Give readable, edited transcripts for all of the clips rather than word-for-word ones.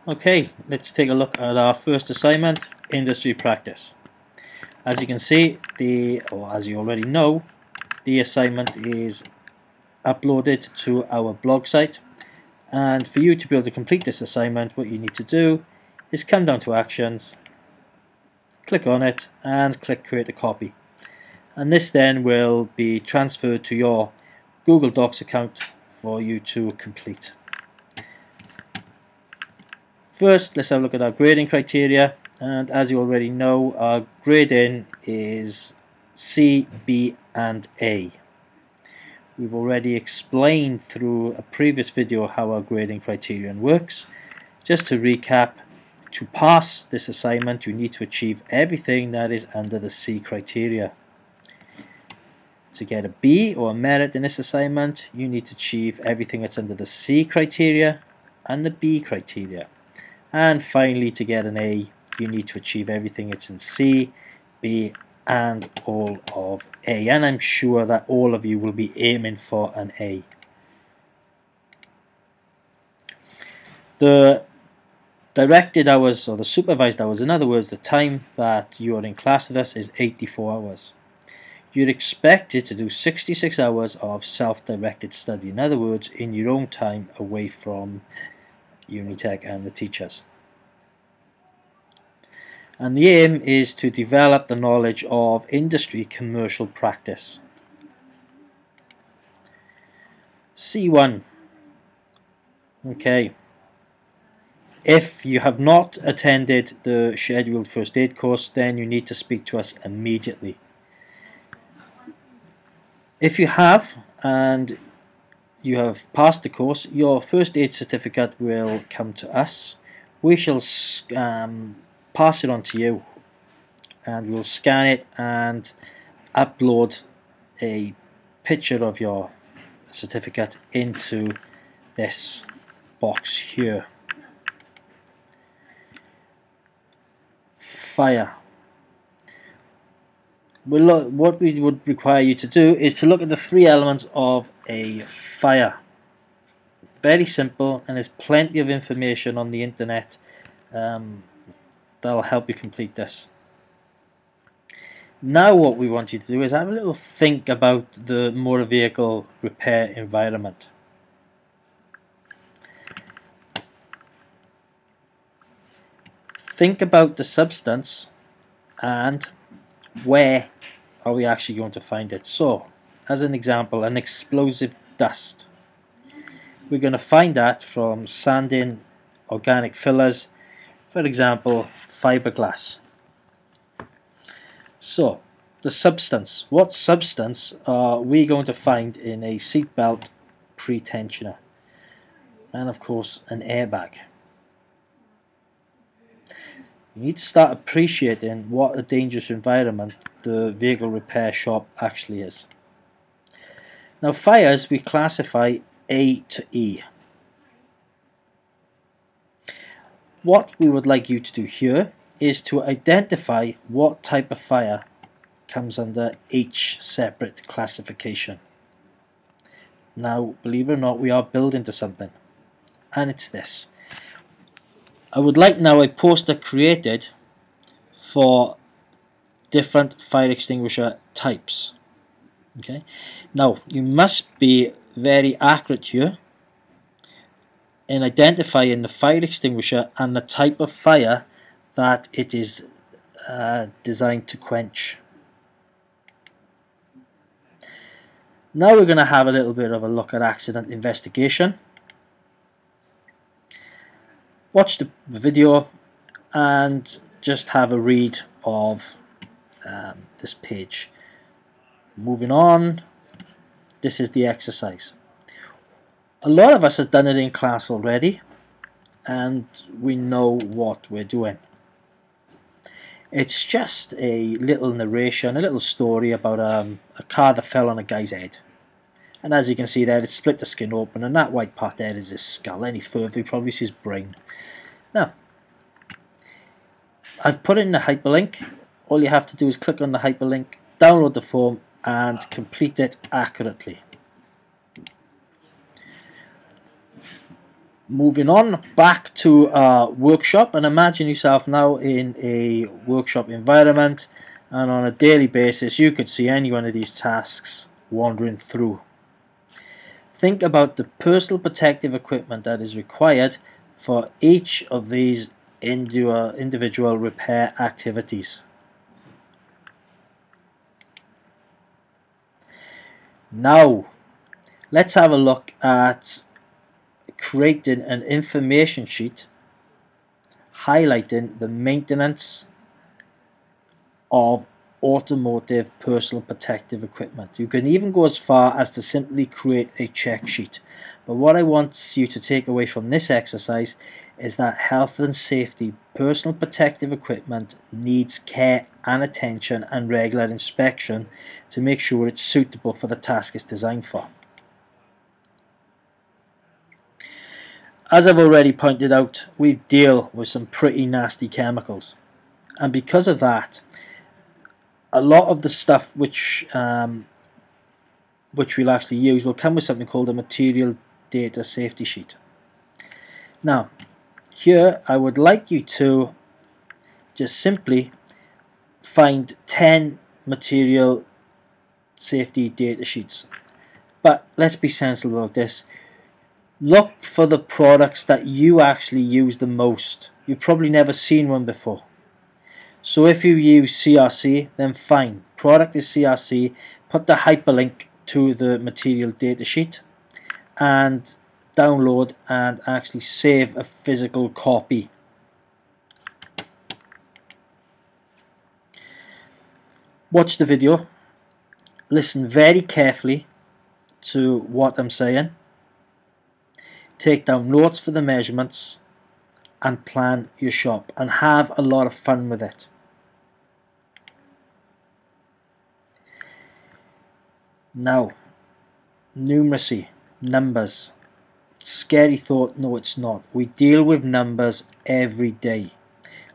Okay, let's take a look at our first assignment, industry practice. As you can see, as you already know, the assignment is uploaded to our blog site, and for you to be able to complete this assignment, what you need to do is come down to Actions, click on it, and click Create a Copy. And this then will be transferred to your Google Docs account for you to complete. First, let's have a look at our grading criteria, and as you already know, our grading is C, B and A. We've already explained through a previous video how our grading criterion works. Just to recap, to pass this assignment you need to achieve everything that is under the C criteria. To get a B or a merit in this assignment, you need to achieve everything that's under the C criteria and the B criteria. And finally, to get an A, you need to achieve everything that's in C, B, and all of A. And I'm sure that all of you will be aiming for an A. The directed hours, or the supervised hours, in other words, the time that you are in class with us, is 84 hours. You're expected to do 66 hours of self-directed study. In other words, in your own time away from Unitec and the teachers. And the aim is to develop the knowledge of industry commercial practice. C1. Okay. If you have not attended the scheduled first aid course, then you need to speak to us immediately. If you have and you have passed the course, your first aid certificate will come to us. We shall pass it on to you, and we'll scan it and upload a picture of your certificate into this box here. Fire. What we would require you to do is to look at the three elements of a fire. Very simple, and there's plenty of information on the internet that'll help you complete this. Now what we want you to do is have a little think about the motor vehicle repair environment. Think about the substance and where are we actually going to find it. So, as an example, an explosive dust. We're going to find that from sanding organic fillers, for example, fiberglass. So, the substance. What substance are we going to find in a seatbelt pre-tensioner? And of course, an airbag. You need to start appreciating what a dangerous environment the vehicle repair shop actually is. Now, fires we classify A to E. What we would like you to do here is to identify what type of fire comes under each separate classification. Now, believe it or not, we are building to something, and it's this. I would like now a poster created for different fire extinguisher types. Okay. Now you must be very accurate here in identifying the fire extinguisher and the type of fire that it is designed to quench. Now we're going to have a little bit of a look at accident investigation. Watch the video and just have a read of this page. Moving on, this is the exercise. A lot of us have done it in class already, and we know what we're doing. It's just a little narration, a little story about a car that fell on a guy's head. And as you can see there, it split the skin open, and that white part there is his skull. Any further, you probably see his brain. Now, I've put it in the hyperlink. All you have to do is click on the hyperlink, download the form, and complete it accurately. Moving on back to our workshop, and imagine yourself now in a workshop environment, and on a daily basis you could see any one of these tasks wandering through. Think about the personal protective equipment that is required for each of these individual repair activities. Now let's have a look at creating an information sheet highlighting the maintenance of automotive personal protective equipment. You can even go as far as to simply create a check sheet. But what I want you to take away from this exercise is that health and safety personal protective equipment needs care and attention and regular inspection to make sure it's suitable for the task it's designed for. As I've already pointed out, we deal with some pretty nasty chemicals, and because of that, a lot of the stuff which we'll actually use will come with something called a material data safety sheet. Now, here I would like you to just simply find 10 material safety data sheets, but let's be sensible about this. Look for the products that you actually use the most. You've probably never seen one before. So if you use CRC, then fine. Product is CRC. Put the hyperlink to the material data sheet and download and actually save a physical copy. Watch the video. Listen very carefully to what I'm saying. Take down notes for the measurements and plan your shop and have a lot of fun with it. Now, numeracy, numbers. Scary thought, no it's not. We deal with numbers every day.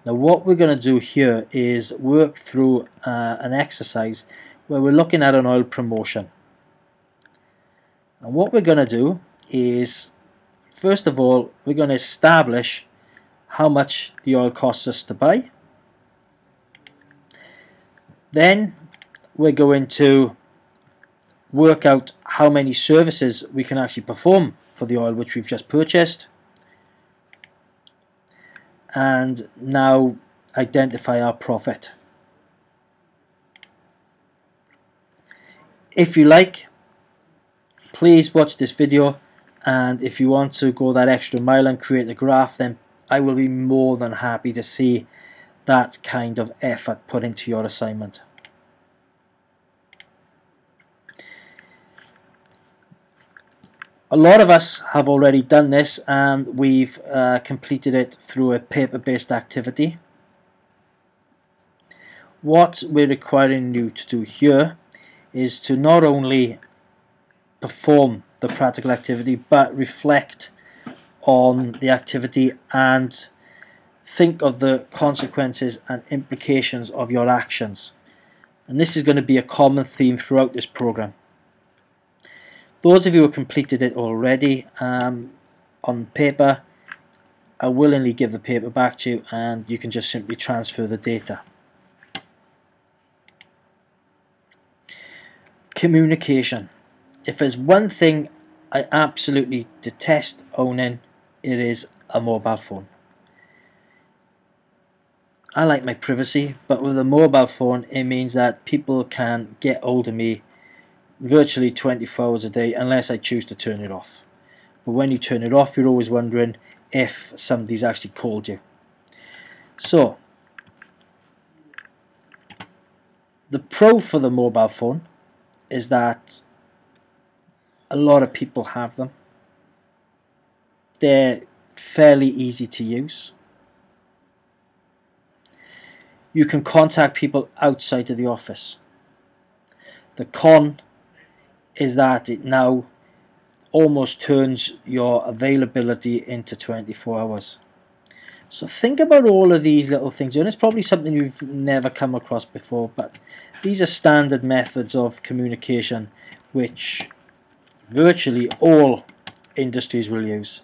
Now what we're going to do here is work through an exercise where we're looking at an oil promotion. And what we're going to do is, first of all, we're going to establish how much the oil costs us to buy. Then we're going to work out how many services we can actually perform for the oil which we've just purchased, and now identify our profit. If you like, please watch this video, and if you want to go that extra mile and create a graph, then I will be more than happy to see that kind of effort put into your assignment. A lot of us have already done this, and we've completed it through a paper-based activity. What we're requiring you to do here is to not only perform the practical activity but reflect on the activity and think of the consequences and implications of your actions. And this is going to be a common theme throughout this program. Those of you who completed it already on paper, I willingly give the paper back to you, and you can just simply transfer the data. Communication. If there's one thing I absolutely detest owning, it is a mobile phone. I like my privacy, but with a mobile phone it means that people can get hold of me virtually 24 hours a day unless I choose to turn it off. But when you turn it off, you're always wondering if somebody's actually called you. So the pro for the mobile phone is that a lot of people have them. They're fairly easy to use. You can contact people outside of the office. The con is that it now almost turns your availability into 24 hours. So think about all of these little things, and it's probably something you've never come across before, but these are standard methods of communication which virtually all industries will use.